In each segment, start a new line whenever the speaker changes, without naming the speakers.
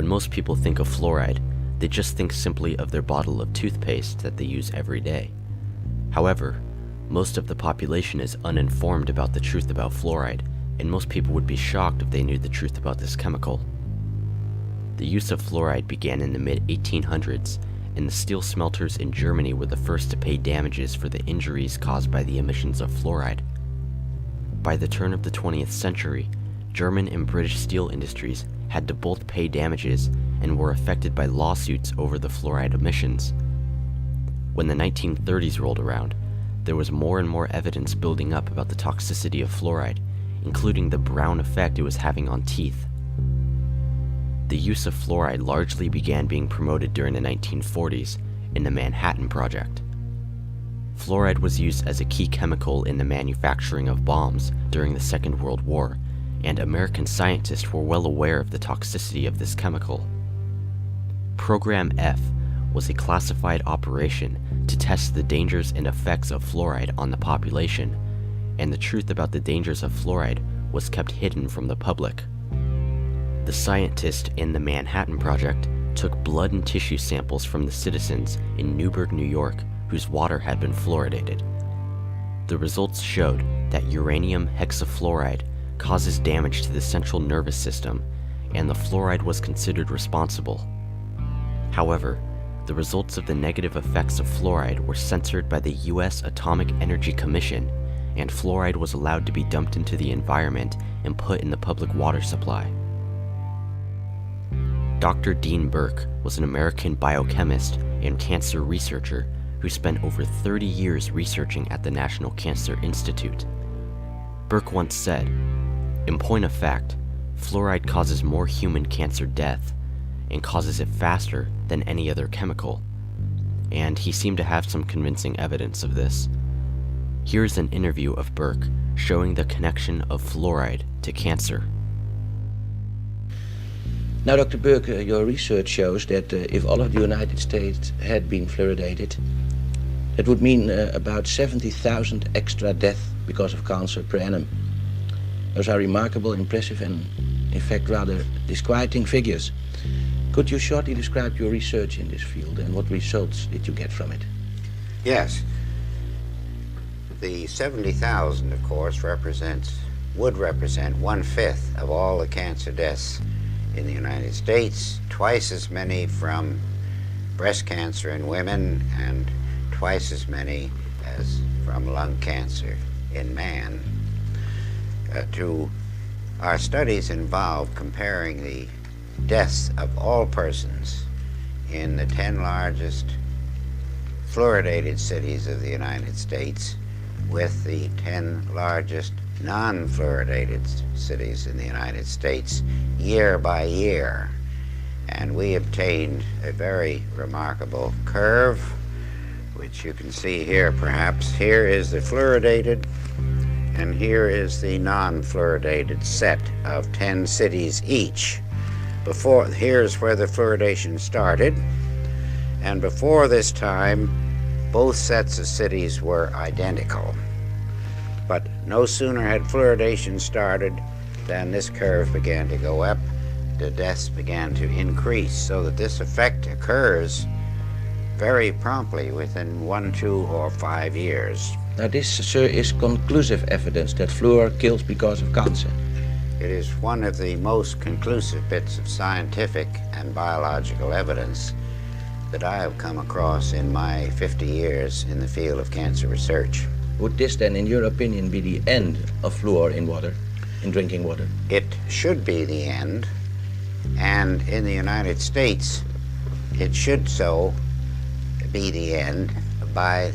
When most people think of fluoride, they just think simply of their bottle of toothpaste that they use every day. However, most of the population is uninformed about the truth about fluoride, and most people would be shocked if they knew the truth about this chemical. The use of fluoride began in the mid-1800s, and the steel smelters in Germany were the first to pay damages for the injuries caused by the emissions of fluoride. By the turn of the 20th century, German and British steel industries had to both pay damages and were affected by lawsuits over the fluoride emissions. When the 1930s rolled around, there was more and more evidence building up about the toxicity of fluoride, including the brown effect it was having on teeth. The use of fluoride largely began being promoted during the 1940s in the Manhattan Project. Fluoride was used as a key chemical in the manufacturing of bombs during the Second World War, and American scientists were well aware of the toxicity of this chemical. Program F was a classified operation to test the dangers and effects of fluoride on the population, and the truth about the dangers of fluoride was kept hidden from the public. The scientists in the Manhattan Project took blood and tissue samples from the citizens in Newburgh, New York, whose water had been fluoridated. The results showed that uranium hexafluoride causes damage to the central nervous system, and the fluoride was considered responsible. However, the results of the negative effects of fluoride were censored by the U.S. Atomic Energy Commission, and fluoride was allowed to be dumped into the environment and put in the public water supply. Dr. Dean Burke was an American biochemist and cancer researcher who spent over 30 years researching at the National Cancer Institute. Burke once said, "In point of fact, fluoride causes more human cancer death and causes it faster than any other chemical." And he seemed to have some convincing evidence of this. Here's an interview of Burke showing the connection of fluoride to cancer.
Now, Dr. Burke, your research shows that if all of the United States had been fluoridated, it would mean about 70,000 extra deaths because of cancer per annum. Those are remarkable, impressive, and in fact rather disquieting figures. Could you shortly describe your research in this field and what results did you get from it?
Yes. The 70,000, of course, would represent 1/5 of all the cancer deaths in the United States, twice as many from breast cancer in women, and twice as many as from lung cancer in man. Our studies involved comparing the deaths of all persons in the 10 largest fluoridated cities of the United States with the 10 largest non-fluoridated cities in the United States year by year. And we obtained a very remarkable curve, which you can see here perhaps. Here is the fluoridated, and here is the non-fluoridated set of 10 cities each. Here's where the fluoridation started, and before this time, both sets of cities were identical. But no sooner had fluoridation started than this curve began to go up, the deaths began to increase, so that this effect occurs very promptly within 1, 2, or 5 years.
Now this, sir, is conclusive evidence that fluor kills because of cancer.
It is one of the most conclusive bits of scientific and biological evidence that I have come across in my 50 years in the field of cancer research.
Would this then, in your opinion, be the end of fluor in water, in drinking water?
It should be the end, and in the United States, it should so be the end by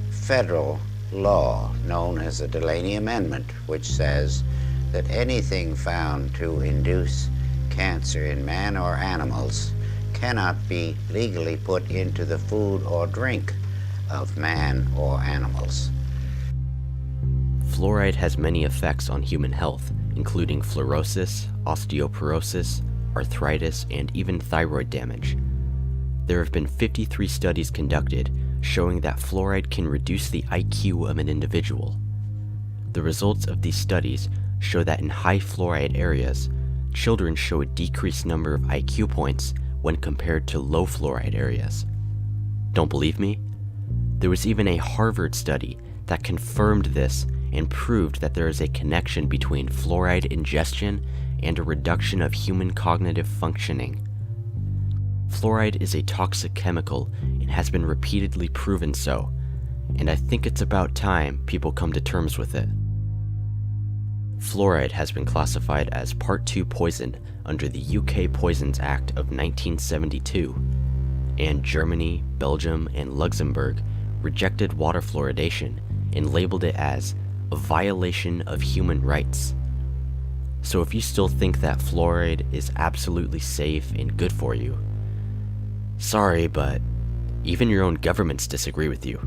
federal law known as the Delaney Amendment, which says that anything found to induce cancer in man or animals cannot be legally put into the food or drink of man or animals.
Fluoride has many effects on human health, including fluorosis, osteoporosis, arthritis, and even thyroid damage. There have been 53 studies conducted showing that fluoride can reduce the IQ of an individual. The results of these studies show that in high fluoride areas, children show a decreased number of IQ points when compared to low fluoride areas. Don't believe me? There was even a Harvard study that confirmed this and proved that there is a connection between fluoride ingestion and a reduction of human cognitive functioning. Fluoride is a toxic chemical and has been repeatedly proven so, and I think it's about time people come to terms with it. Fluoride has been classified as Part 2 poison under the UK Poisons Act of 1972, and Germany, Belgium, and Luxembourg rejected water fluoridation and labeled it as a violation of human rights. So if you still think that fluoride is absolutely safe and good for you, sorry, but even your own governments disagree with you.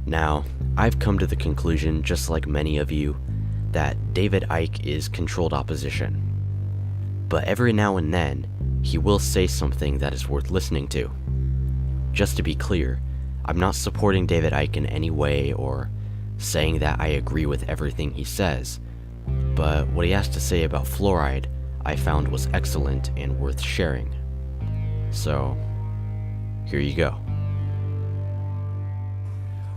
Now, I've come to the conclusion, just like many of you, that David Icke is controlled opposition. But every now and then, he will say something that is worth listening to. Just to be clear, I'm not supporting David Icke in any way or saying that I agree with everything he says, but what he has to say about fluoride I found was excellent and worth sharing. So, here you go.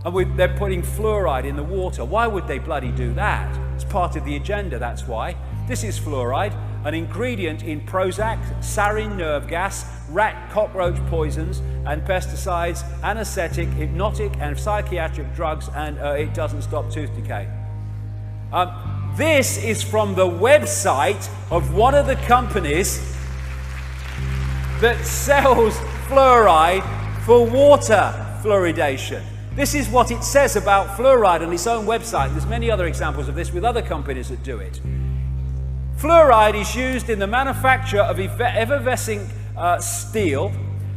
And they're putting fluoride in the water. Why would they bloody do that? It's part of the agenda, that's why. This is fluoride, an ingredient in Prozac, sarin nerve gas, rat cockroach poisons, and pesticides, anesthetic, hypnotic, and psychiatric drugs, and it doesn't stop tooth decay. This is from the website of one of the companies that sells fluoride for water fluoridation. This is what it says about fluoride on its own website. There's many other examples of this with other companies that do it. Fluoride is used in the manufacture of effervescing steel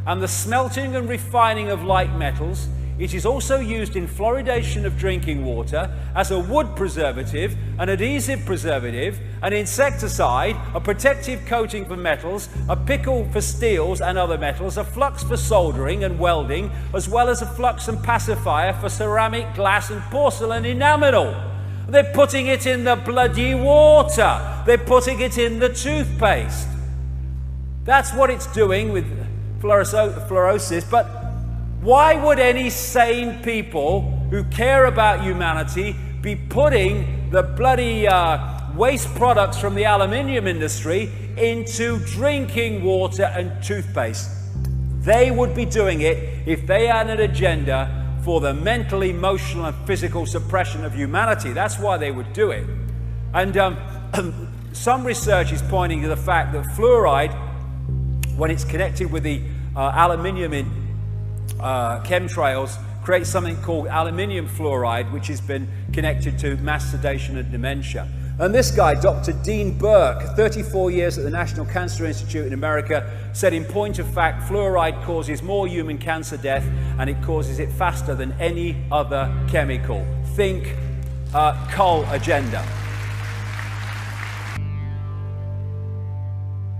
and the smelting and refining of light metals. It is also used in fluoridation of drinking water as a wood preservative, an adhesive preservative, an insecticide, a protective coating for metals, a pickle for steels and other metals, a flux for soldering and welding, as well as a flux and pacifier for ceramic, glass and porcelain enamel. They're putting it in the bloody water. They're putting it in the toothpaste. That's what it's doing with fluorosis, but why would any sane people who care about humanity be putting the bloody waste products from the aluminium industry into drinking water and toothpaste? They would be doing it if they had an agenda for the mental, emotional, and physical suppression of humanity. That's why they would do it. And some research is pointing to the fact that fluoride, when it's connected with the aluminium in chemtrails, creates something called aluminium fluoride, which has been connected to mass sedation and dementia. And this guy, Dr. Dean Burke, 34 years at the National Cancer Institute in America, said in point of fact, fluoride causes more human cancer death and it causes it faster than any other chemical. Think coal agenda.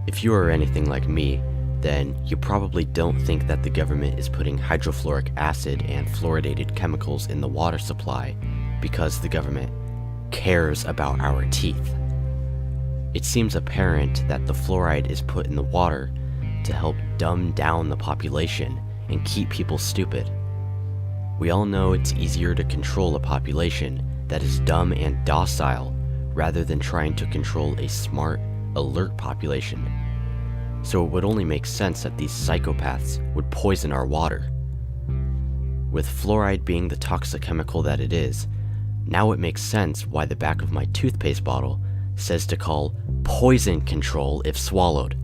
If you are anything like me, then you probably don't think that the government is putting hydrofluoric acid and fluoridated chemicals in the water supply because the government cares about our teeth. It seems apparent that the fluoride is put in the water to help dumb down the population and keep people stupid. We all know it's easier to control a population that is dumb and docile rather than trying to control a smart, alert population. So it would only make sense that these psychopaths would poison our water. With fluoride being the toxic chemical that it is, now it makes sense why the back of my toothpaste bottle says to call poison control if swallowed.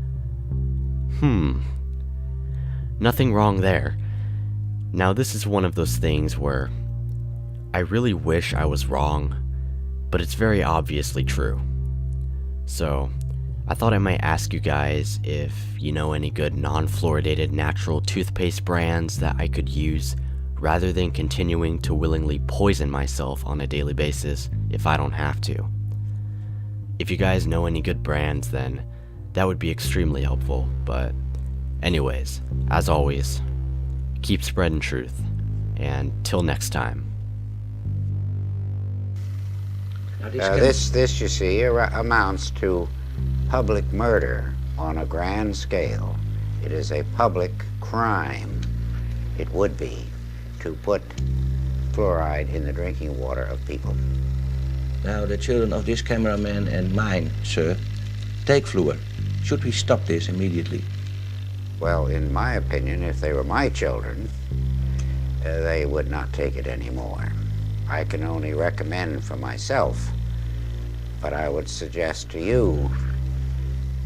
Nothing wrong there. Now this is one of those things where I really wish I was wrong, but it's very obviously true. So I thought I might ask you guys if you know any good non-fluoridated natural toothpaste brands that I could use rather than continuing to willingly poison myself on a daily basis if I don't have to. If you guys know any good brands, then that would be extremely helpful. But anyways, as always, keep spreading truth, and till next time.
Now
This, you see, amounts to public murder on a grand scale. It is a public crime, it would be, to put fluoride in the drinking water of people.
Now, the children of this cameraman and mine, sir, take fluor. Should we stop this immediately?
Well, in my opinion, if they were my children, they would not take it anymore. I can only recommend for myself, but I would suggest to you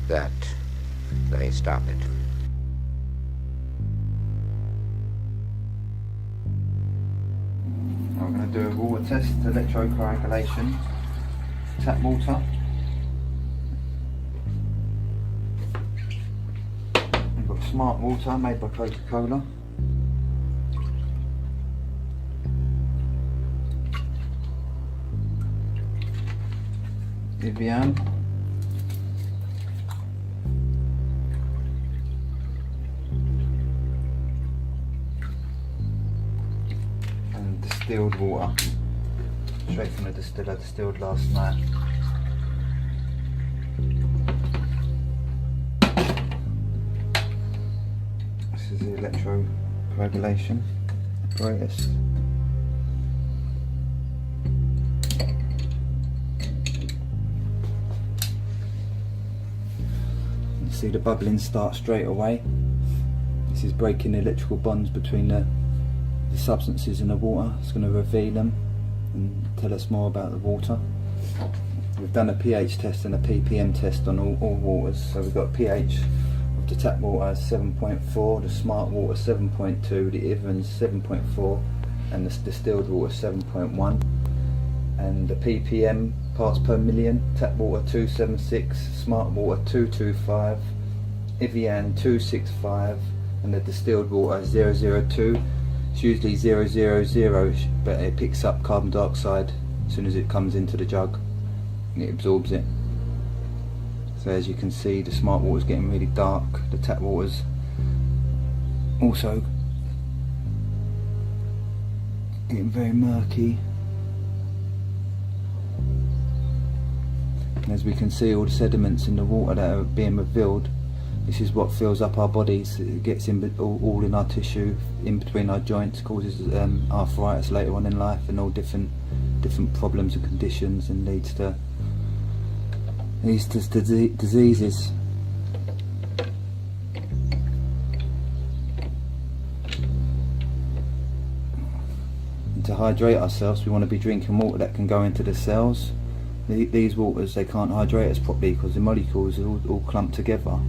that they stop it.
I'm going to do a water test, electrocoagulation, tap water. We've got smart water made by Coca-Cola. Evian. And distilled water, straight from the distiller, distilled last night. This is the electrocoagulation apparatus. See the bubbling start straight away. This is breaking the electrical bonds between the substances in the water. It's going to reveal them and tell us more about the water. We've done a pH test and a ppm test on all waters. So we've got pH of the tap water 7.4, the smart water 7.2, the Evans 7.4, and the distilled water 7.1. And the ppm, parts per million, tap water 276, smart water 225, Evian 265, and the distilled water 002. It's usually 000, but it picks up carbon dioxide as soon as it comes into the jug and it absorbs it. So as you can see, the smart water is getting really dark, the tap water's also getting very murky. And as we can see, all the sediments in the water that are being revealed, this is what fills up our bodies. It gets in all in our tissue, in between our joints, causes arthritis later on in life, and all different problems and conditions, and leads to diseases. And to hydrate ourselves, we want to be drinking water that can go into the cells. These waters, they can't hydrate us properly because the molecules are all clumped together,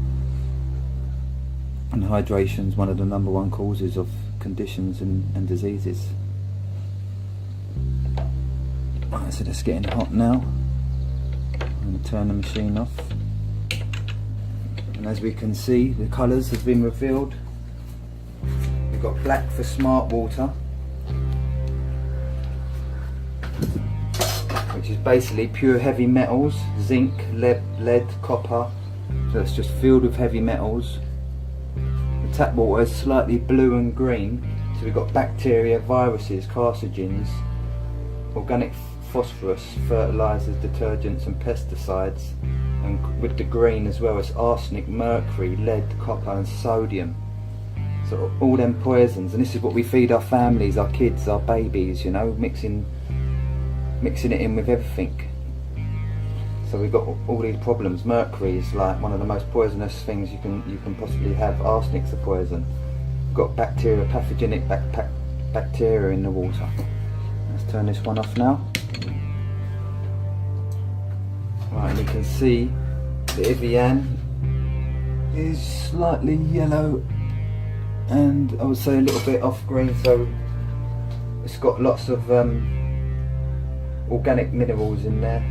and hydration is one of the #1 causes of conditions and diseases. Right, so it's getting hot now. I'm going to turn the machine off, and as we can see, the colours have been revealed. We've got black for smart water, which is basically pure heavy metals, zinc, lead, copper, so it's just filled with heavy metals. The tap water is slightly blue and green, so we've got bacteria, viruses, carcinogens, organic phosphorus, fertilisers, detergents and pesticides, and with the green as well as arsenic, mercury, lead, copper and sodium. So all them poisons, and this is what we feed our families, our kids, our babies, you know, mixing it in with everything. So we've got all these problems. Mercury is like one of the most poisonous things you can possibly have. Arsenic's a poison. We've got bacteria, pathogenic bacteria in the water. Let's turn this one off now. Right, and you can see the Evian is slightly yellow and I would say a little bit off green, so it's got lots of organic minerals in there,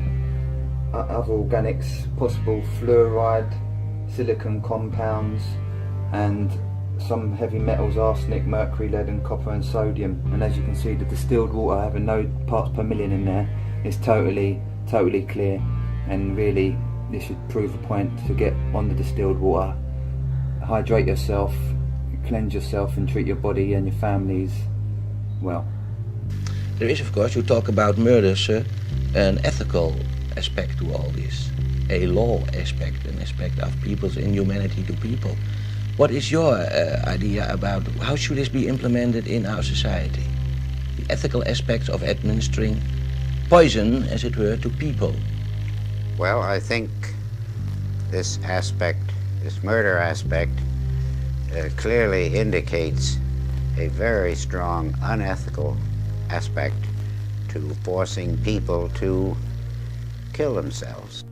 other organics, possible fluoride, silicon compounds, and some heavy metals, arsenic, mercury, lead and copper and sodium. And as you can see, the distilled water having no parts per million in there is totally clear, and really this should prove a point to get on the distilled water. Hydrate yourself, cleanse yourself and treat your body and your families well.
There is, of course, you talk about murder, sir. an ethical aspect to all this, a law aspect, an aspect of people's inhumanity to people. What is your idea about how should this be implemented in our society? The ethical aspects of administering poison, as it were, to people.
Well, I think this aspect, this murder aspect, clearly indicates a very strong unethical aspect to forcing people to kill themselves.